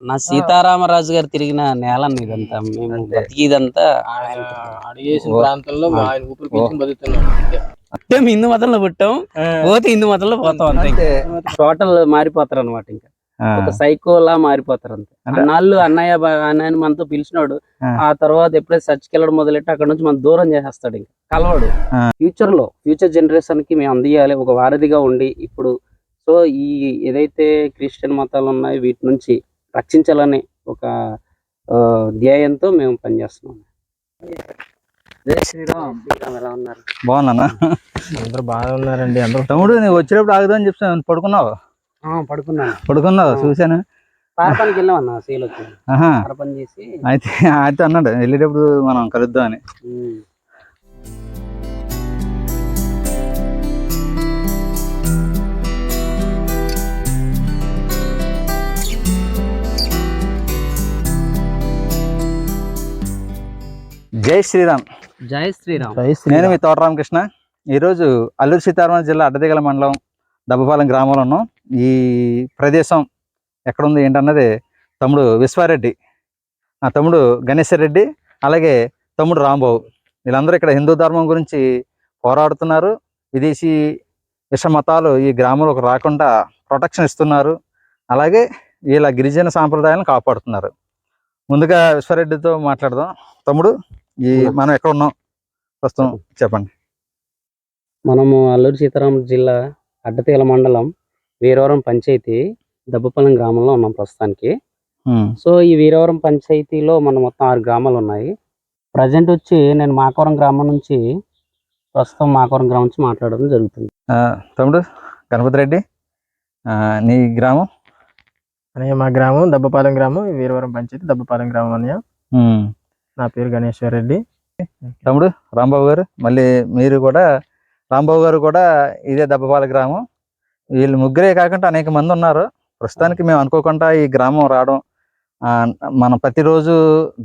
నా సీతారామరాజు గారు తిరిగిన నేల ఇదంతా. మేము బతికిదంతా అడిగేసిన ప్రాంతంలో ఆయన ఊపిరి పీల్చుకుని బతుకుతున్నాం. మేము హిందూ మతంలో పుట్టాం, పోతే హిందూ మతంలో పోతాం అంతే. టోటల్ మారిపోతారు అనమాట. ఇంకా ఒక సైకోలా మారిపోతారు అంతే. అన్నాళ్ళు అన్నయ్య అన్నయ్య మనతో పిలిచినాడు, ఆ తర్వాత ఎప్పుడైతే చర్చికి వెళ్ళడం మొదలెట్టి అక్కడ నుంచి మనం దూరం చేసేస్తాడు. ఇంకా కలవాడు. ఫ్యూచర్ జనరేషన్ కి మేము అందియాలి, ఒక వారధిగా ఉండి. ఇప్పుడు సో ఈ ఏదైతే క్రిస్టియన్ మతాలు ఉన్నాయో వీటి నుంచి రక్షించాలని ఒక ధ్యేయంతో మేము పనిచేస్తున్నాం. జై శ్రీరామ్. శ్రీరామ్ ఎలా ఉన్నారు? బాగున్నా. అందరూ బాగా ఉన్నారండి. అందరూ. తమ్ముడు నువ్వు వచ్చినప్పుడు ఆగుదామని చెప్తాను. పడుకున్నావు చూసాను. పారపానికి వెళ్ళామన్నా, సేల్ వచ్చింది. పారపని చేసి అయితే అన్నాడు వెళ్ళేటప్పుడు మనం కలుద్దాం అని. జై శ్రీరామ్. జై శ్రీరామ్. నేను మీ తోట రామకృష్ణ. ఈరోజు అల్లూరు సీతారామరాజు జిల్లా అడ్డదిగల మండలం దబ్బపాలెం గ్రామంలో ఉన్నాం. ఈ ప్రదేశం ఎక్కడుంది ఏంటన్నది తమ్ముడు విశ్వారెడ్డి, నా తమ్ముడు గణేశ్వర్ రెడ్డి, అలాగే తమ్ముడు రాంబాబు, వీళ్ళందరూ ఇక్కడ హిందూ ధర్మం గురించి పోరాడుతున్నారు. విదేశీ విష మతాలు ఈ గ్రామంలోకి రాకుండా ప్రొటెక్షన్ ఇస్తున్నారు. అలాగే వీళ్ళ గిరిజన సాంప్రదాయాలను కాపాడుతున్నారు. ముందుగా విశ్వారెడ్డితో మాట్లాడదాం. తమ్ముడు, మనం ఎక్కడ ఉన్నాం ప్రస్తుతం చెప్పండి. మనము అల్లూరు సీతారామరాజు జిల్లా అడ్డతీగల మండలం వీరవరం పంచాయతీ దబ్బపాలెం గ్రామంలో ఉన్నాం ప్రస్తుతానికి. సో ఈ వీరవరం పంచాయతీలో మన మొత్తం 6 గ్రామాలు ఉన్నాయి. ప్రజెంట్ వచ్చి నేను మాకవరం గ్రామం నుంచి మాట్లాడడం జరుగుతుంది. తమ్ముడు గణపతి రెడ్డి, నీ గ్రామం? అన్నయ్య మా గ్రామం దబ్బపాలెం గ్రామం, వీరవరం పంచాయతీ దబ్బపాలెం గ్రామం అన్నయ్య. నా పేరు గణేశ్వర్ రెడ్డి. తమ్ముడు రాంబాబు గారు, మళ్ళీ మీరు కూడా రాంబాబు గారు కూడా ఇదే దబ్బపాలెం గ్రామం. వీళ్ళు ముగ్గురే కాకుండా అనేక మంది ఉన్నారు. ప్రస్తుతానికి మేము అనుకోకుండా ఈ గ్రామం రావడం, మనం ప్రతిరోజు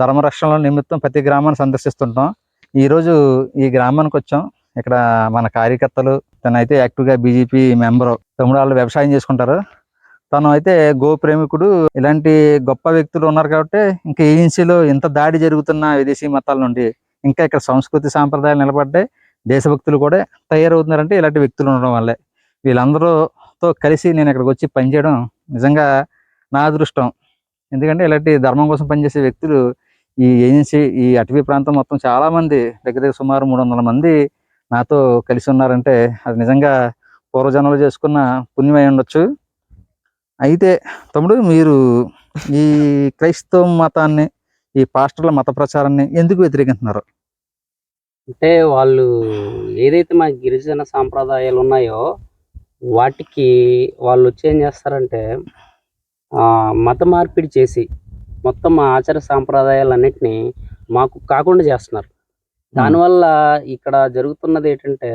ధర్మరక్షణ నిమిత్తం ప్రతి గ్రామాన్ని సందర్శిస్తుంటాం. ఈరోజు ఈ గ్రామానికి వచ్చాం. ఇక్కడ మన కార్యకర్తలు, తనైతే యాక్టివ్గా బీజేపీ మెంబరు, తమ్ముడు వాళ్ళు వ్యవసాయం చేసుకుంటారు. తను అయితే గో ప్రేమికుడు. ఇలాంటి గొప్ప వ్యక్తులు ఉన్నారు కాబట్టి ఇంకా ఏజెన్సీలో ఇంత దాడి జరుగుతున్న విదేశీ మతాల నుండి ఇంకా ఇక్కడ సంస్కృతి సాంప్రదాయాలు నిలబడ్డాయి. దేశభక్తులు కూడా తయారవుతున్నారంటే ఇలాంటి వ్యక్తులు ఉండడం వల్లే. వీళ్ళందరూతో కలిసి నేను ఇక్కడికి వచ్చి పనిచేయడం నిజంగా నా అదృష్టం. ఎందుకంటే ఇలాంటి ధర్మం కోసం పనిచేసే వ్యక్తులు ఈ ఏజెన్సీ, ఈ అటవీ ప్రాంతం మొత్తం చాలామంది, దగ్గర సుమారు 300 మంది నాతో కలిసి ఉన్నారంటే అది నిజంగా పూర్వజన్మలు చేసుకున్న పుణ్యమై ఉండొచ్చు. అయితే తమ్ముడు, మీరు ఈ క్రైస్తవ మతాన్ని, ఈ పాస్టర్ల మత ప్రచారాన్ని ఎందుకు వ్యతిరేకిస్తున్నారు? అంటే వాళ్ళు ఏదైతే మా గిరిజన సాంప్రదాయాలు ఉన్నాయో వాటికి వాళ్ళు వచ్చి ఏం చేస్తారంటే మత మార్పిడి చేసి మొత్తం మా ఆచార సాంప్రదాయాలన్నిటినీ మాకు కాకుండా చేస్తున్నారు. దానివల్ల ఇక్కడ జరుగుతున్నది ఏంటంటే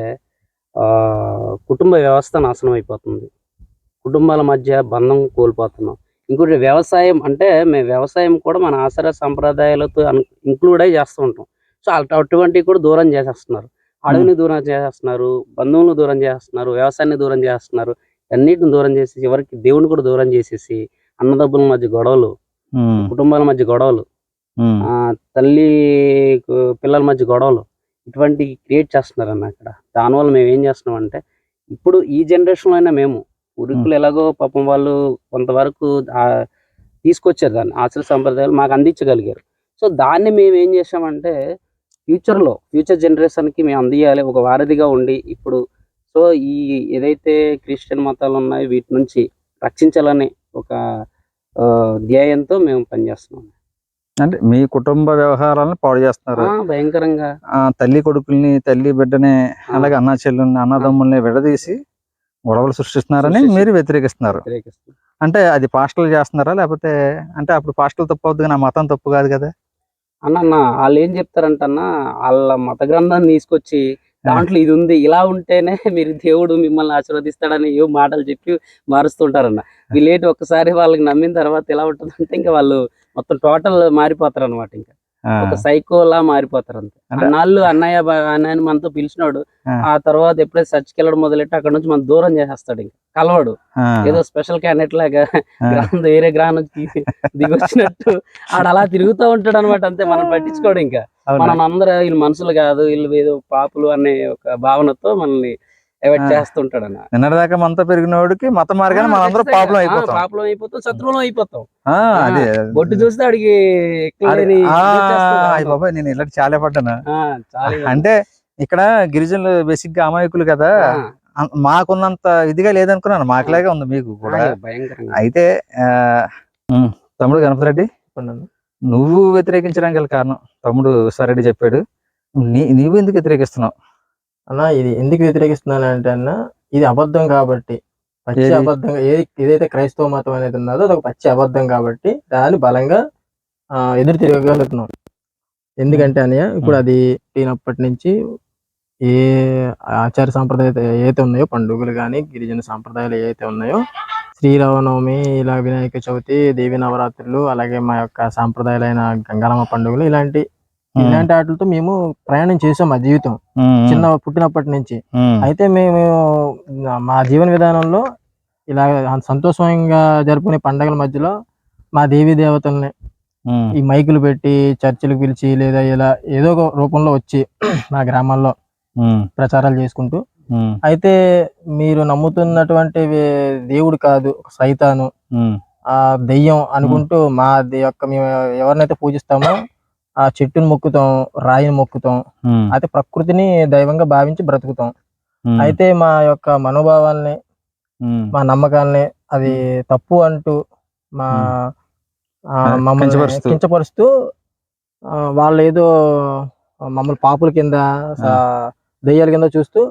కుటుంబ వ్యవస్థ నాశనం అయిపోతుంది. కుటుంబాల మధ్య బంధం కోల్పోతున్నాం. ఇంకోటి వ్యవసాయం, అంటే మేము వ్యవసాయం కూడా మన ఆచార సంప్రదాయాలతో ఇంక్లూడ్ అయి చేస్తూ ఉంటాం. సో అటువంటివి కూడా దూరం చేసేస్తున్నారు. అడవిని దూరం చేసేస్తున్నారు, బంధువులను దూరం చేస్తున్నారు, వ్యవసాయాన్ని దూరం చేస్తున్నారు, అన్నిటిని దూరం చేసి చివరికి దేవుని కూడా దూరం చేసేసి అన్నదమ్ముల మధ్య గొడవలు, కుటుంబాల మధ్య గొడవలు, తల్లి పిల్లల మధ్య గొడవలు, ఇటువంటి క్రియేట్ చేస్తున్నారు అన్న అక్కడ. దానివల్ల మేము ఏం చేస్తున్నాం అంటే, ఇప్పుడు ఈ జనరేషన్లో అయినా మేము పూర్వీకులు ఎలాగో పాపం వాళ్ళు కొంతవరకు తీసుకొచ్చారు, దాన్ని ఆచార సంప్రదాయాలు మాకు అందించగలిగారు. సో దాన్ని మేము ఏం చేసామంటే ఫ్యూచర్ జనరేషన్కి మేము అందియాలి, ఒక వారధిగా ఉండి. ఇప్పుడు సో ఈ ఏదైతే క్రిస్టియన్ మతాలు ఉన్నాయో వీటి నుంచి రక్షించాలని ఒక ధ్యేయంతో మేము పనిచేస్తున్నాం. అంటే మీ కుటుంబ వ్యవహారాలను పాడు చేస్తున్నారు భయంకరంగా. తల్లి కొడుకుల్ని, తల్లి బిడ్డని, అలాగే అన్నా చెల్లుల్ని, అన్నదమ్ముల్ని విడదీసి గొడవలు సృష్టిస్తున్నారని మీరు వ్యతిరేకిస్తున్నారు. అంటే అది పాస్టర్లు చేస్తున్నారా, లేకపోతే అంటే అప్పుడు పాస్టర్లు తప్పు అవుతుంది కానీ ఆ మతం తప్పు కాదు కదా అన్న? వాళ్ళు ఏం చెప్తారంటన్నా, వాళ్ళ మత గ్రంథాన్ని తీసుకొచ్చి దాంట్లో ఇది ఉంది, ఇలా ఉంటేనే మీరు దేవుడు మిమ్మల్ని ఆశీర్వదిస్తాడని ఏ మాటలు చెప్పి మారుస్తుంటారన్న. వీళ్ళేంటి ఒక్కసారి వాళ్ళకి నమ్మిన తర్వాత ఎలా ఉంటుందంటే ఇంకా వాళ్ళు మొత్తం టోటల్ మారిపోతారు అనమాట. ఇంకా ఒక సైకోలా మారిపోతారు అంతే. అన్నాళ్ళు అన్నయ్య మనతో పిలిచినాడు, ఆ తర్వాత ఎప్పుడైతే చర్చికి వెళ్ళడం మొదలెట్టి అక్కడ నుంచి మనం దూరం చేసేస్తాడు, ఇంకా కలవాడు. ఏదో స్పెషల్ క్యాండిడేట్ లాగా గ్రహం వేరే గ్రహం నుంచి దిగొచ్చినట్టు ఆడ అలా తిరుగుతూ ఉంటాడు అనమాట. అంతే, మనం పట్టించుకోడు. ఇంకా మనం అందరూ వీళ్ళు మనుషులు కాదు, వీళ్ళు ఏదో పాపులు అనే ఒక భావనతో మనల్ని అవాయిడ్ చేస్తుంటాడు అన్న. నిన్నటిదాకా మనతో పెరిగిన వాడికి మత మార్గాన్ని మనందరం పాపులం అయిపోతాం, శత్రువులం అయిపోతాం. అదే బొట్టు చూస్తే అడిగి బాబాయ్, నేను ఇలాంటి చాలా పడ్డాను. అంటే ఇక్కడ గిరిజనులు బేసిక్ గా అమాయకులు కదా, మాకున్నంత ఇదిగా లేదనుకున్నాను, మాకులాగే ఉంది మీకు కూడా. అయితే తమ్ముడు గణపతి రెడ్డి, నువ్వు వ్యతిరేకించడానికి గల కారణం తమ్ముడు సరెడ్డి చెప్పాడు, నీవు ఎందుకు వ్యతిరేకిస్తున్నావు అన్న? ఇది ఎందుకు వ్యతిరేకిస్తున్నాను అంటే అన్న, ఇది అబద్ధం కాబట్టి, పచ్చి అబద్ధంగా ఏదైతే క్రైస్తవ మతం అనేది ఉన్నదో అది ఒక పచ్చి అబద్ధం కాబట్టి దాన్ని బలంగా ఎదురు తిరగలుగుతున్నాం. ఎందుకంటే అన్నయ్య, ఇప్పుడు అది పుట్టినప్పటి నుంచి ఏ ఆచార సాంప్రదాయాలు ఏవైతే ఉన్నాయో, పండుగలు కానీ గిరిజన సాంప్రదాయాలు ఏవైతే ఉన్నాయో, శ్రీరామనవమి, ఇలా వినాయక చవితి, దేవి నవరాత్రులు, అలాగే మా యొక్క సాంప్రదాయాలైన గంగాలమ్మ పండుగలు, ఇలాంటి వాటితో మేము ప్రయాణం చేసాం మా జీవితం పుట్టినప్పటి నుంచి. అయితే మేము మా జీవన విధానంలో ఇలా సంతోషంగా జరుపుకునే పండుగల మధ్యలో మా దేవీ దేవతల్ని ఈ మైకులు పెట్టి చర్చిలకు పిలిచి, లేదా ఇలా ఏదో ఒక రూపంలో వచ్చి మా గ్రామాల్లో ప్రచారాలు చేసుకుంటూ, అయితే మీరు నమ్ముతున్నటువంటి దేవుడు కాదు, సైతాను, ఆ దెయ్యం అనుకుంటూ మా యొక్క మేము ఎవరినైతే పూజిస్తామో ఆ చెట్టుని మొక్కుతాం, రాయిని మొక్కుతాం, అయితే ప్రకృతిని దైవంగా భావించి బ్రతుకుతాం. అయితే మా యొక్క మనోభావాల్ని, మా నమ్మకాల్ని అది తప్పు అంటూ మమ్మల్ని కించపరుస్తూ వాళ్ళు ఏదో మమ్మల్ని పాపుల కింద, దెయ్యాల కింద చూస్తూ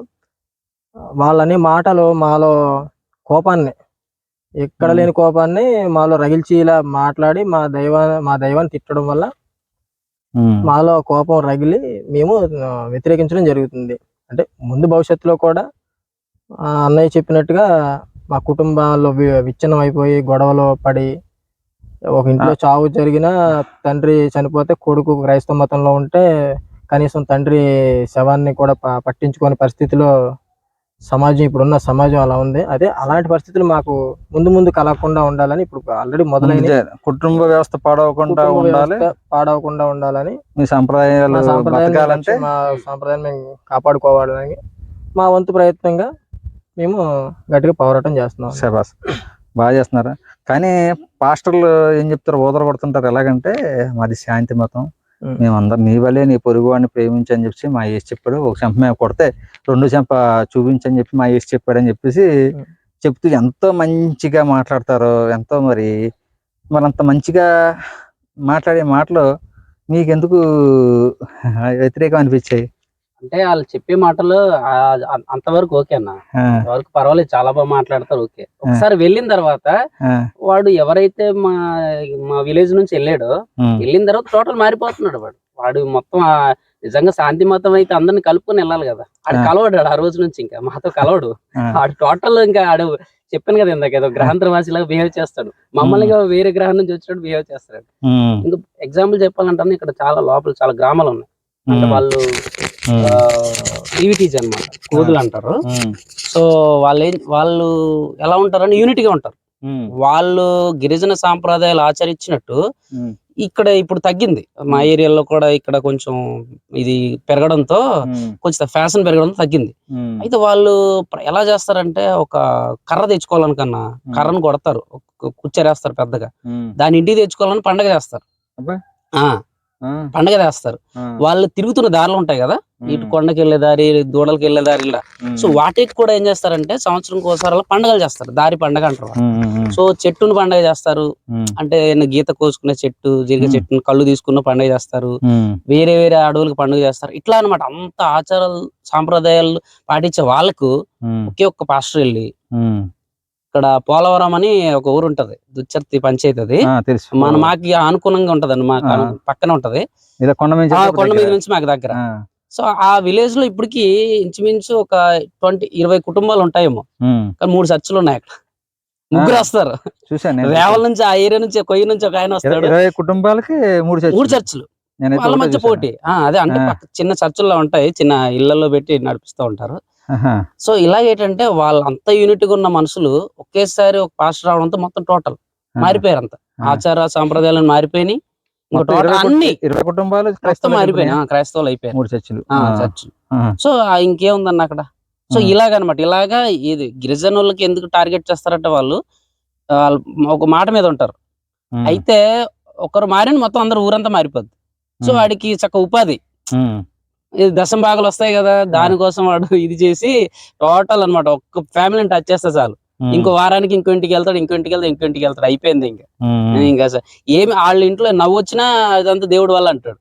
వాళ్ళని మాటలు మాలో కోపాన్ని, ఎక్కడ లేని కోపాన్ని మాలో రగిల్చి ఇలా మాట్లాడి మా దైవాన్ని తిట్టడం వల్ల మాలో కోపం రగిలి మేము వ్యతిరేకించడం జరుగుతుంది. అంటే ముందు భవిష్యత్తులో కూడా అన్నయ్య చెప్పినట్టుగా మా కుటుంబాల్లో విచ్ఛిన్నం అయిపోయి గొడవలు పడి, ఒక ఇంట్లో చావు జరిగినా తండ్రి చనిపోతే కొడుకు క్రైస్తవ మతంలో ఉంటే కనీసం తండ్రి శవాన్ని కూడా పట్టించుకోని పరిస్థితిలో సమాజం, ఇప్పుడున్న సమాజం అలా ఉంది. అదే అలాంటి పరిస్థితులు మాకు ముందు కలగకుండా ఉండాలని, ఇప్పుడు ఆల్రెడీ మొదలైన కుటుంబ వ్యవస్థ పాడవకుండా ఉండాలని, మీ సంప్రదాయాలు మా సంప్రదాయాన్ని మేము కాపాడుకోవాలని మా వంతు ప్రయత్నంగా మేము గట్టిగా పోరాటం చేస్తున్నాం. శబాస్, బాగా చేస్తున్నారా? కానీ పాస్టర్లు ఏం చెప్తారు, ఓదర కొడుతుంటారు. ఎలాగంటే మాది శాంతి మతం, మేమందరం నీ వల్లే నీ పొరుగు వాడిని ప్రేమించని చెప్పి మా యేసు చెప్పాడు, ఒక చెంప మేము కొడితే 2 చెంప చూపించని చెప్పి మా యేసు చెప్పాడని చెప్పేసి చెప్తూ ఎంతో మంచిగా మాట్లాడతారు. ఎంతో మరి అంత మంచిగా మాట్లాడే మాటలు మీకెందుకు వ్యతిరేకం అనిపించాయి? అంటే వాళ్ళు చెప్పే మాటలు అంతవరకు ఓకే అన్న, అంతవరకు పర్వాలేదు, చాలా బాగా మాట్లాడతారు, ఓకే. ఒకసారి వెళ్ళిన తర్వాత వాడు ఎవరైతే మా విలేజ్ నుంచి వెళ్ళిన తర్వాత టోటల్ మారిపోతున్నాడు. వాడు మొత్తం నిజంగా శాంతి మతం అయితే అందరిని కలుపుకొని వెళ్ళాలి కదా, ఆడు కలవడు ఆ రోజు నుంచి, ఇంకా మాతో కలవడు. ఆడు టోటల్ ఇంకా ఆడు చెప్పాను కదా ఇందాక, ఏదో గ్రహాంతరవాసిలాగా బిహేవ్ చేస్తాడు, మమ్మల్ని వేరే గ్రహం నుంచి వచ్చినట్టు బిహేవ్ చేస్తాడు. ఇంకా ఎగ్జాంపుల్ చెప్పాలంటే ఇక్కడ చాలా లోపల చాలా గ్రామాలు ఉన్నాయి. అంటే వాళ్ళు ఈవిటీజ్ అన్నమాట, కోదులు అంటారు. సో వాళ్ళు ఎలా ఉంటారని యూనిటీగా ఉంటారు. వాళ్ళు గిరిజన సాంప్రదాయాలు ఆచరించినట్టు ఇక్కడ ఇప్పుడు తగ్గింది మా ఏరియాలో కూడా. ఇక్కడ కొంచెం ఇది పెరగడంతో, కొంచెం ఫ్యాషన్ పెరగడంతో తగ్గింది. అయితే వాళ్ళు ఎలా చేస్తారంటే, ఒక కర్ర తెచ్చుకోవాలనుకన్నా కర్రను కొడతారు, కుచ్చెరేస్తారు పెద్దగా, దాని ఇంటికి తెచ్చుకోవాలని పండగ చేస్తారు. వాళ్ళు తిరుగుతున్న దారులు ఉంటాయి కదా, ఇటు కొండకి వెళ్ళే దారి, దూడలకి వెళ్ళే దారి, ఇలా. సో వాటికి కూడా ఏం చేస్తారంటే సంవత్సరం ఒకసారి అలా పండుగలు చేస్తారు, దారి పండగ అంటారు. సో చెట్టును పండగ చేస్తారు, అంటే గీత కోసుకునే చెట్టు, జీరిగ చెట్టును కళ్ళు తీసుకున్న పండుగ చేస్తారు, వేరే వేరే అడవులకు పండుగ చేస్తారు. ఇట్లా అనమాట. అంత ఆచారాలు సాంప్రదాయాలు పాటించే వాళ్ళకు ఒకే ఒక్క పాస్టర్ వెళ్ళి, ఇక్కడ పోలవరం అని ఒక ఊరు ఉంటది, దుచ్చర్తి పంచాయతీ, అది మాకు అనుకూలంగా ఉంటదండి, మాకు పక్కన ఉంటది, కొండ మీద నుంచి మాకు దగ్గర. సో ఆ విలేజ్ లో ఇప్పటికి ఇంచుమించు ఒక 20 కుటుంబాలు ఉంటాయేమో, కానీ 3 చర్చిలు ఉన్నాయి అక్కడ. ముగ్గురు వస్తారు రేవల నుంచి, ఆ ఏరియా నుంచి, కొయ్యి నుంచి ఒక ఆయన వస్తాడు. 20 కుటుంబాలకి 3 చర్చిలు. నేనైతే వాళ్ళ ఒకటే మధ్య చూశాను. పోటీ. అదే అంటే ఆ. పక్క చిన్న చర్చిల్లో ఉంటాయి, చిన్న ఇళ్లలో పెట్టి నడిపిస్తూ ఉంటారు. ఆహా. సో ఇలాగేంటంటే వాళ్ళంత యూనిట్గా ఉన్న మనుషులు ఒకేసారి ఒక పాస్టర్ రావడంతో మొత్తం టోటల్ మారిపోయారు. అంత ఆచార సాంప్రదాయాలను మారిపోయినాయి. ఇంకా మొత్తం టోటల్ అన్ని 20 కుటుంబాలు మొత్తం క్రైస్తవులు మారిపోయినాయి. అయిపోయినాయా? క్రైస్తవులు అయిపోయారు 3 చర్చిలు. చర్చ్. ఆహా. సో ఇంకేముందన్న అక్కడ. సో ఇలాగనమాట. ఇలాగా ఇది గిరిజనులకి ఎందుకు టార్గెట్ చేస్తారంటే వాళ్ళు ఒక మాట మీద ఉంటారు. అయితే ఒకరు మారిన మొత్తం అందరు ఊరంతా మారిపోద్ది. సో వాడికి చక్క ఉపాధి, ఇది దశం భాగాలు వస్తాయి కదా, దానికోసం వాడు ఇది చేసి టోటల్ అన్నమాట ఒక్క ఫ్యామిలీని టచ్ చేస్తే చాలు. ఇంకో వారానికి ఇంకో ఇంటికి వెళ్తాడు, ఇంకో ఇంటికి వెళ్తాడు, అయిపోయింది. ఇంకా ఏమి వాళ్ళ ఇంట్లో నవ్వు వచ్చినా అదంతా దేవుడి వల్ల అంటాడు.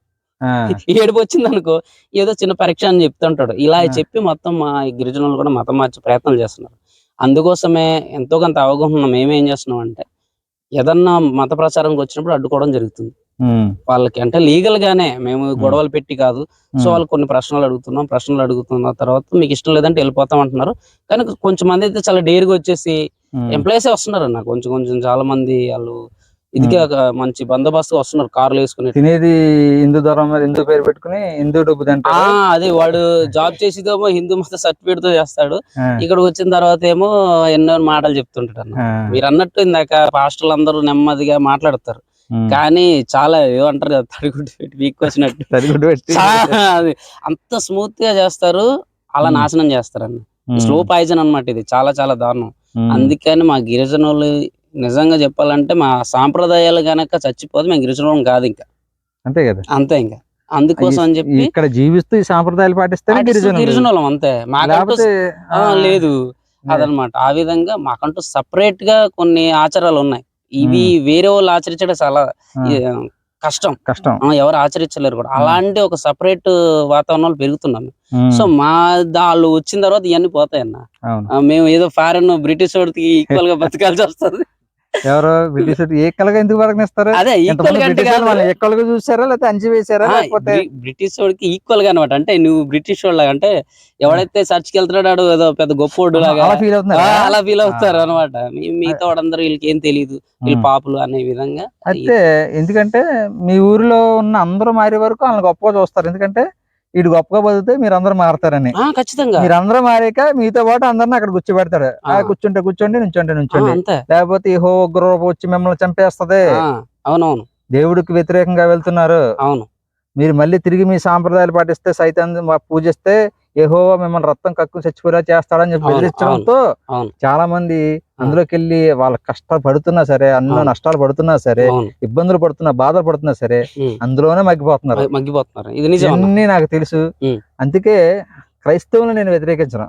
ఏడుపు వచ్చింది అనుకో ఏదో చిన్న పరీక్ష అని చెప్తుంటాడు. ఇలా చెప్పి మొత్తం మా గిరిజనులు కూడా మతం మార్చే ప్రయత్నం చేస్తున్నారు. అందుకోసమే ఎంతో కొంత అవగాహన మేమేం చేస్తున్నాం అంటే ఏదన్నా మత ప్రచారంకి వచ్చినప్పుడు అడ్డుకోవడం జరుగుతుంది వాళ్ళకి. అంటే లీగల్ గానే మేము గొడవలు పెట్టి కాదు. సో వాళ్ళు కొన్ని ప్రశ్నలు అడుగుతున్న తర్వాత మీకు ఇష్టం లేదంటే వెళ్ళిపోతాం అంటున్నారు. కానీ కొంచెం మంది అయితే చాలా డేర్గా వచ్చేసి ఎంప్లాయీస్ వస్తున్నారు అన్న, కొంచెం చాలా మంది వాళ్ళు ఇదికే మంచి బందోబస్తు వస్తున్నారు, కార్లు వేసుకుని. తినేది హిందూ ధర్మం మీద హిందూ పేరు పెట్టుకుని హిందూ డబ్బు తింటారు. అదే వాడు జాబ్ చేసేదేమో హిందూ మత సర్టిఫికేట్ తో చేస్తాడు, ఇక్కడికి వచ్చిన తర్వాత ఏమో ఎన్నో మాటలు చెప్తుంటాడు అన్న. మీరు అన్నట్టు ఇందాక పాస్టర్లు అందరూ నెమ్మదిగా మాట్లాడతారు, కానీ చాలా ఏమంటారు కదా తడిగుడ్డు పెట్టి వీక్ వచ్చినట్టు అది అంత స్మూత్ గా చేస్తారు. అలా నాశనం చేస్తారన్న. స్లో పాయిజన్ అన్నమాట ఇది, చాలా చాలా దారుణం. అందుకని మా గిరిజనులు నిజంగా చెప్పాలంటే మా సాంప్రదాయాలు గనక చచ్చిపోతే మేము గిరిజనులం కాదు ఇంకా. అంతే కదా, అంతే ఇంకా. అందుకోసం అని చెప్పి ఇక్కడ జీవిస్తూ ఈ సాంప్రదాయాలు పాటిస్తే గిరిజనులం అంతే. మాకంటూ లేదు అదనమాట. ఆ విధంగా మాకంటూ సపరేట్ గా కొన్ని ఆచారాలు ఉన్నాయి. ఇవి వేరే వాళ్ళు ఆచరించడం చాలా కష్టం. ఎవరు ఆచరించలేరు కూడా. అలాంటి ఒక సపరేట్ వాతావరణంలో పెరుగుతున్నాం. సో మా వాళ్ళు వచ్చిన తర్వాత ఇవన్నీ పోతాయన్న. మేము ఏదో ఫారెన్ బ్రిటిష్ వాడికి ఈక్వల్ గా బతకాల్సి వస్తుంది. ఎవరో బ్రిటిష్ ఏకలుగా ఎందుకు బతకనిస్తారు? అదే ఈక్వల్ గా చూసారా లేకపోతే అంచి వేసారా? బ్రిటిష్ వాడికి ఈక్వల్ గా అనమాట. అంటే నువ్వు బ్రిటిష్ వాడు అంటే ఎవడైతే చర్చికి వెళ్తున్నాడు ఏదో పెద్ద గొప్పోడు లాగా అలా ఫీల్ అవుతారు అనమాట. మిగతా వాడందరూ వీళ్ళకి ఏం తెలియదు, వీళ్ళు పాపులు అనే విధంగా. అయితే ఎందుకంటే మీ ఊరిలో ఉన్న అందరూ మారే వరకు వాళ్ళని గొప్పగా చూస్తారు. ఎందుకంటే వీడు గొప్పగా బతికితే మీరు అందరూ మారతారని. ఖచ్చితంగా మీరు అందరూ మారాక మీతో పాటు అందరిని అక్కడ కూర్చోబెడతాడు. కూర్చోండి నుంచోండి, లేకపోతే ఈ హో ఉగ్రరూపం వచ్చి మిమ్మల్ని చంపేస్తది. అవునవును, దేవుడికి వ్యతిరేకంగా వెళ్తున్నారు, అవును, మీరు మళ్ళీ తిరిగి మీ సాంప్రదాయాలు పాటిస్తే సైతాన్ని పూజిస్తే యెహోవా మిమ్మల్ని రక్తం కక్కు చచ్చిపోయేలా చేస్తాడని చెప్పి బెదిరించడంతో చాలా మంది అందులోకి వెళ్ళి వాళ్ళ కష్టాలు పడుతున్నా సరే, అందులో నష్టాలు పడుతున్నా సరే, ఇబ్బందులు పడుతున్నా, బాధలు పడుతున్నా సరే అందులోనే మగ్గిపోతున్నారు. ఇవన్నీ నాకు తెలుసు. అందుకే క్రైస్తవులను నేను వ్యతిరేకించను.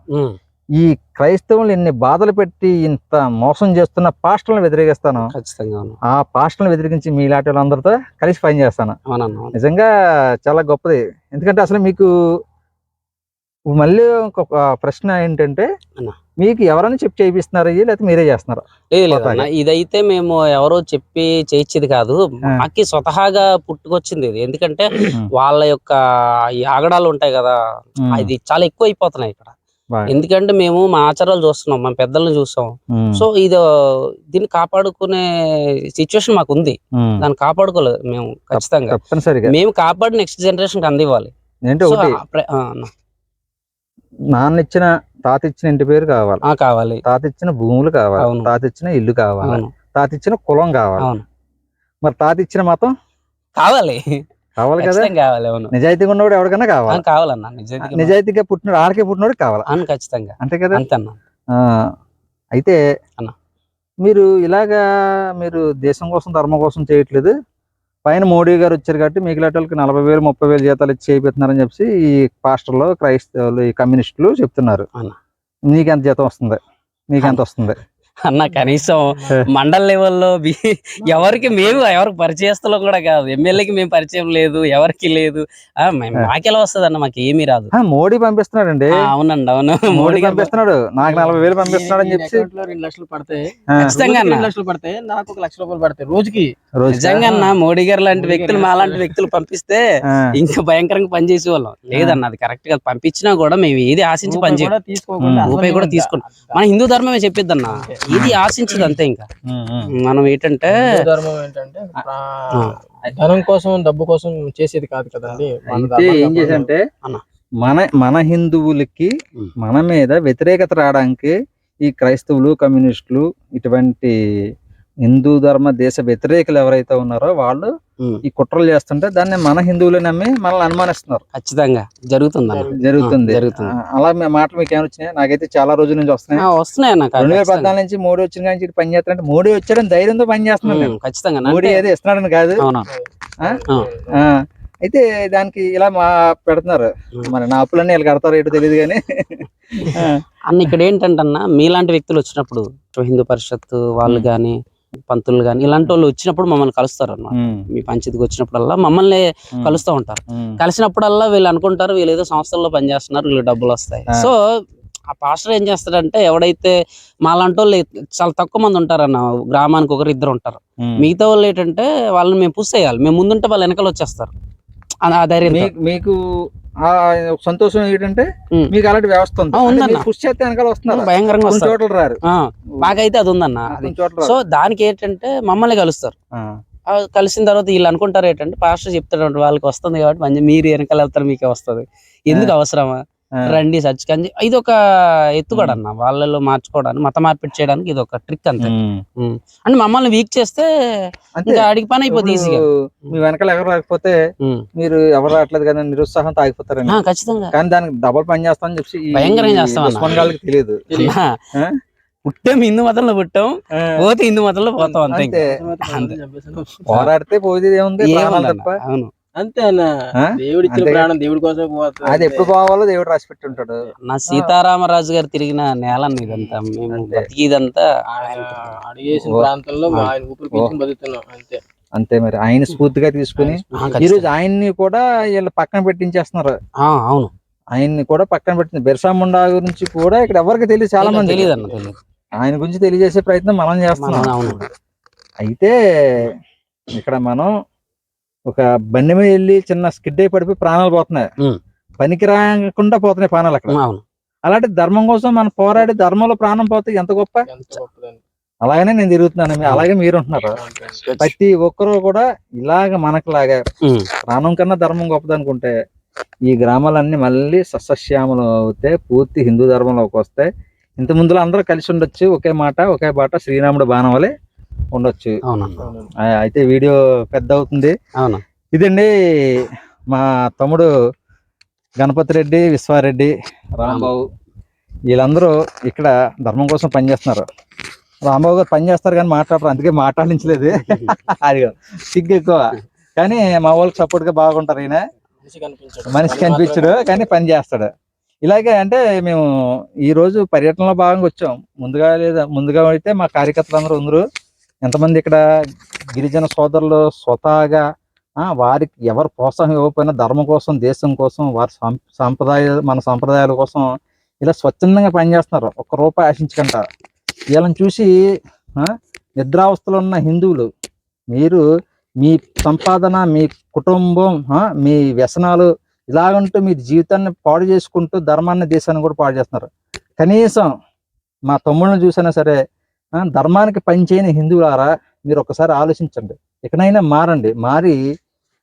ఈ క్రైస్తవులు ఇన్ని బాధలు పెట్టి ఇంత మోసం చేస్తున్న పాస్టర్లను వ్యతిరేకిస్తాను. ఆ పాస్టర్లను వ్యతిరేకించి మీలాంటి వాళ్ళందరితో కలిసి పనిచేస్తాను. నిజంగా చాలా గొప్పది. ఎందుకంటే అసలు మీకు మళ్ళీ ఇంకొక ప్రశ్న ఏంటంటే మీకు ఎవరైనా చెప్పి చేయిస్తున్నారు లేకపోతే మీరే చేస్తున్నారా? ఇదైతే మేము ఎవరో చెప్పి చేయించేది కాదు, మాకి స్వతహాగా పుట్టుకొచ్చింది ఇది. ఎందుకంటే వాళ్ళ యొక్క ఆగడాలు ఉంటాయి కదా, అది చాలా ఎక్కువ అయిపోతున్నాయి ఇక్కడ. ఎందుకంటే మేము మా ఆచారాలు చూస్తున్నాం, మా పెద్దలను చూస్తాం. సో దీన్ని కాపాడుకునే సిచ్యువేషన్ మాకు ఉంది. దాన్ని కాపాడుకోలేదు మేము ఖచ్చితంగా. మేము కాపాడి నెక్స్ట్ జనరేషన్ కి అందివ్వాలి. నాన్న ఇచ్చిన తాత ఇచ్చిన ఇంటి పేరు కావాలి, తాత ఇచ్చిన భూములు కావాలి, తాత ఇచ్చిన ఇల్లు కావాలి, తాత ఇచ్చిన కులం కావాలి, మరి తాత ఇచ్చిన మతం కావాలి కదా. నిజాయితీగా ఉన్నవాడు ఎవరికైనా కావాలన్నా, నిజాయితీగా పుట్టినోడు ఆడకే పుట్టినోడు కావాలి ఖచ్చితంగా, అంతే కదా. అయితే మీరు ఇలాగా మీరు దేశం కోసం ధర్మం కోసం చేయట్లేదు. పైన మోడీ గారు వచ్చారు కాబట్టి మిగిలిన వాళ్ళకి 40,000 30,000 జీతాలు ఇచ్చి చేయిస్తున్నారని చెప్పి ఈ పాస్టర్లు, క్రైస్తవులు, ఈ కమ్యూనిస్టులు చెప్తున్నారు. నీకెంత జీతం వస్తుంది? నీకెంత వస్తుంది అన్న? కనీసం మండల్ లెవెల్లో ఎవరికి పరిచయస్తులు కూడా కాదు. ఎమ్మెల్యేకి మేము పరిచయం లేదు, ఎవరికి లేదు. మాకెలా వస్తుంది అన్న? మాకు ఏమీ రాదు. మోడీ పంపిస్తున్నాడండి. అవునండి, అవును, మోడీ పంపిస్తున్నాడు. నాకు 40,000 పంపిస్తున్నాడు అని చెప్పి 2 లక్షలు పడతాయి ఖచ్చితంగా. 2 లక్షలు పడతాయి, నాకు 1 లక్ష రూపాయలు పడతాయి రోజుకి. నిజంగా అన్న, మోడీ గారు లాంటి వ్యక్తులు, మా లాంటి వ్యక్తులు పంపిస్తే ఇంకా భయంకరంగా పనిచేసే వాళ్ళం. లేదన్న, అది కరెక్ట్ గా పంపించినా కూడా మేము ఏది ఆశించి పనిచేయం, రూపాయి కూడా తీసుకోండి. మన హిందూ ధర్మమే చెప్పిద్దన్న. ఇది ఆశించదు అంతే. ఇంకా మనం ఏంటంటే హిందూ ధర్మం ఏంటంటే ధనం కోసం డబ్బు కోసం చేసేది కాదు కదండి. అయితే ఏం చేసంటే అన్న. మన హిందువులకి మన మీద వ్యతిరేకత రావడానికి ఈ క్రైస్తవులు, కమ్యూనిస్టులు, ఇటువంటి హిందూ ధర్మ దేశ వ్యతిరేకులు ఎవరైతే ఉన్నారో వాళ్ళు ఈ కుట్రలు చేస్తుంటే దాన్ని మన హిందువులు నమ్మి మనల్ని అనుమానిస్తున్నారు. ఖచ్చితంగా జరుగుతుంది. జరుగుతుంది. అలా మాటలు మీకు ఏమైనా వచ్చినాయి? నాకైతే చాలా రోజుల నుంచి వస్తున్నాయి. 2014 నుంచి మోడీ వచ్చిన కానీ పని చేస్తారంటే మోడీ వచ్చాడని ధైర్యంతో పని చేస్తున్నాను. ఖచ్చితంగా మోడీ ఏదో ఇస్తున్నాడని కాదు. అయితే దానికి ఇలా పెడుతున్నారు. మరి నా అప్పులన్నీ వీళ్ళు కడతారో ఏంటో తెలియదు కానీ అన్న ఇక్కడ ఏంటంటే అన్న, మీలాంటి వ్యక్తులు వచ్చినప్పుడు హిందూ పరిషత్ వాళ్ళు గాని, పంతులు గాని ఇలాంటి వాళ్ళు వచ్చినప్పుడు మమ్మల్ని కలుస్తారు అన్నమాట. మీ పంచాయతీకి వచ్చినప్పుడల్లా మమ్మల్ని కలుస్తూ ఉంటారు. కలిసినప్పుడల్లా వీళ్ళు అనుకుంటారు వీళ్ళు ఏదో సంస్థల్లో పనిచేస్తున్నారు, వీళ్ళు డబ్బులు వస్తాయి. సో ఆ పాస్టర్ ఏం చేస్తాడంటే, ఎవడైతే మాలాంటి వాళ్ళు చాలా తక్కువ మంది ఉంటారన్న, గ్రామానికి ఒకరు ఇద్దరు ఉంటారు. మిగతా వాళ్ళు ఏంటంటే వాళ్ళని మేము పుష్ చేయాలి, మేము ముందుంటే వాళ్ళు వెనకాల వచ్చేస్తారు. మీకు సంతోషం ఏంటంటే మీకు అలాంటి వ్యవస్థ ఉంది. పుష్ చేస్తే వెనకాల వస్తున్నారు, భయంకరంగా చోట్ల రారు. మాకైతే అది ఉందన్న. సో దానికి ఏంటంటే మమ్మల్ని కలుస్తారు. కలిసిన తర్వాత వీళ్ళు అనుకుంటారు ఏంటంటే, పాస్టర్ చెప్తాడు వాళ్ళకి వస్తుంది కాబట్టి మంచి మీరు వెనకాల వెళ్తారు, మీకే వస్తుంది, ఎందుకు అవసరమా, రండి సచ్చికండి. ఇది ఒక ఎత్తుగడ అన్న, వాళ్ళలో మార్చుకోవడానికి, మత మార్పిడి చేయడానికి ఇది ఒక ట్రిక్ అంతే. అంటే మమ్మల్ని వీక్ చేస్తే అడిగి పని అయిపోతుంది ఈజీగా. మీ వెనకాల ఎవరు రాకపోతే మీరు ఎవరు రావట్లేదు కదా నిరుత్సాహంతో ఆగిపోతారు. ఖచ్చితంగా. కానీ దానికి డబల్ పని చేస్తామని చెప్పి భయంకరంగా చేస్తాం. తెలియదు. పుట్టాం హిందూ మతంలో పుట్టాం, పోతే హిందూ మతంలో పోతాం అంతే. పోరాడితే పోయేది ఏముంది? అవును అంతే అన్న. దేవుడు ఇచ్చిన ప్రాణం దేవుడి కోసం పోతుంది. అది ఎప్పుడు పోవాలో దేవుడు రాసి పెట్టి ఉంటాడు. నా సీతారామరాజు గారు తిరిగిన నేల ఇదంతా, మేము ఇదంతా అడిగేసిన ప్రాంతంలో ఆయన ఊపిరి పీల్చుకుని బతుకుతున్నాం అంతే. అంతే మరి ఆయన స్ఫూర్తిగా తీసుకుని ఈ రోజు ఆయన్ని కూడా వీళ్ళు పక్కన పెట్టించేస్తున్నారు. అవును, ఆయన్ని కూడా పక్కన పెట్టింది. బిర్సా ముండా గురించి కూడా ఇక్కడ ఎవరికి తెలియదు, చాలా మంది తెలియదు అన్న. తెలియదు. ఆయన గురించి తెలియజేసే ప్రయత్నం మనం చేస్తున్నాం. అయితే ఇక్కడ మనం ఒక బండి మీద వెళ్ళి చిన్న స్కిడ్ అయి పడిపోయి ప్రాణాలు పోతున్నాయి, పనికి రాకుండా పోతున్నాయి ప్రాణాలు అక్కడ. అలాంటి ధర్మం కోసం మనం పోరాడి ధర్మంలో ప్రాణం పోతే ఎంత గొప్ప. అలాగనే నేను తిరుగుతున్నాను, అలాగే మీరు ఉంటున్నారు. ప్రతి ఒక్కరు కూడా ఇలాగ మనకులాగా ప్రాణం కన్నా ధర్మం గొప్పదనుకుంటే ఈ గ్రామాలన్నీ మళ్ళీ సస్యశ్యామలం అవుతాయి, పూర్తి హిందూ ధర్మంలోకి వస్తాయి. ఇంత ముందులో అందరూ కలిసి ఉండొచ్చు, ఒకే మాట ఒకే బాట, శ్రీరాముడు బాణం వలె ఉండొచ్చు. అయితే వీడియో పెద్ద అవుతుంది. ఇదండి మా తమ్ముడు గణపతి రెడ్డి, విశ్వారెడ్డి, రాంబాబు, వీళ్ళందరూ ఇక్కడ ధర్మం కోసం పనిచేస్తున్నారు. రాంబాబు గారు పని చేస్తారు కానీ మాట్లాడరు, అందుకే మాట్లాడించలేదు. అది సిగ్గు ఎక్కువ, కానీ మా వాళ్ళకి సపోర్ట్ గా బాగుంటారు. ఈయన మనిషి కనిపించడు కానీ పని చేస్తాడు. ఇలాగే అంటే మేము ఈ రోజు పర్యటనలో భాగంగా వచ్చాం. ముందుగా అయితే మా కార్యకర్తలు అందరూ ఉందరు. ఎంతమంది ఇక్కడ గిరిజన సోదరులు స్వతహాగా వారికి ఎవరు ప్రోత్సాహం ఇవ్వకపోయినా ధర్మం కోసం, దేశం కోసం, వారి మన సాంప్రదాయాల కోసం ఇలా స్వచ్ఛందంగా పనిచేస్తున్నారు, ఒక్క రూపాయి ఆశించకుండా. వీళ్ళని చూసి నిద్రావస్థలో ఉన్న హిందువులు, మీరు మీ సంపాదన, మీ కుటుంబం, మీ వ్యసనాలు ఇలాగంటూ మీ జీవితాన్ని పాడు చేసుకుంటూ ధర్మాన్ని, దేశాన్ని కూడా పాడు చేస్తున్నారు. కనీసం మా తమ్ముళ్ళని చూసినా సరే ధర్మానికి పనిచేయని హిందువులారా మీరు ఒకసారి ఆలోచించండి, ఎక్కడైనా మారి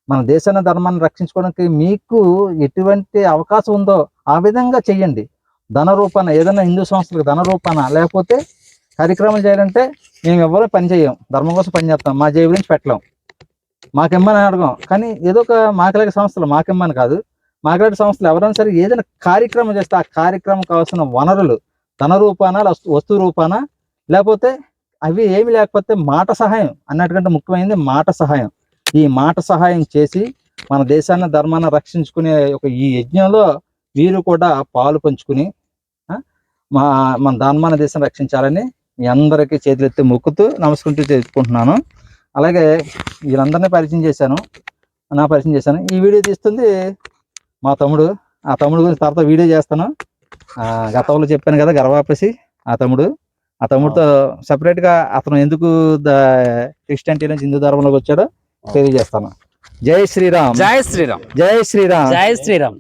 మన దేశాన్ని, ధర్మాన్ని రక్షించుకోవడానికి మీకు ఎటువంటి అవకాశం ఉందో ఆ విధంగా చెయ్యండి. ధన రూపాన ఏదైనా హిందూ సంస్థలకు ధన రూపాన, లేకపోతే కార్యక్రమాలు చేయాలంటే మేము ఎవరో పని చేయం, ధర్మం కోసం పని చేస్తాం, మా జేబు నుంచి పెట్టలేం, మాకెమ్మని అడగం. కానీ ఏదో ఒక మాకలాంటి సంస్థలు, మాకెమ్మని కాదు, మాకలాంటి సంస్థలు ఎవరైనా సరే ఏదైనా కార్యక్రమం చేస్తే ఆ కార్యక్రమం కావాల్సిన వనరులు ధన రూపాన, వస్తు రూపాన, లేకపోతే అవి ఏమి లేకపోతే మాట సహాయం, అన్నట్టుకంటే ముఖ్యమైనది మాట సహాయం. ఈ మాట సహాయం చేసి మన దేశాన్ని, ధర్మాన్ని రక్షించుకునే ఒక ఈ యజ్ఞంలో వీరు కూడా పాలు పంచుకుని మన ధర్మాన్ని, దేశాన్ని రక్షించాలని మీ అందరికీ చేతులెత్తి మొక్కుతూ నమస్కరించు చేసుకుంటున్నాను. అలాగే వీళ్ళందరినీ పరిచయం చేశాను. ఈ వీడియో తీస్తుంది మా తమ్ముడు. ఆ తమ్ముడు గురించి తర్వాత వీడియో చేస్తాను. గతంలో చెప్పాను కదా గర్వాపసి, ఆ తమ్ముడితో సపరేట్గా అతను ఎందుకు క్రిస్టియానిటీ నుంచి హిందూ ధర్మంలోకి వచ్చాడో తెలియజేస్తాను. జై శ్రీరామ్. జై శ్రీరామ్. జై శ్రీరామ్. జై శ్రీరామ్.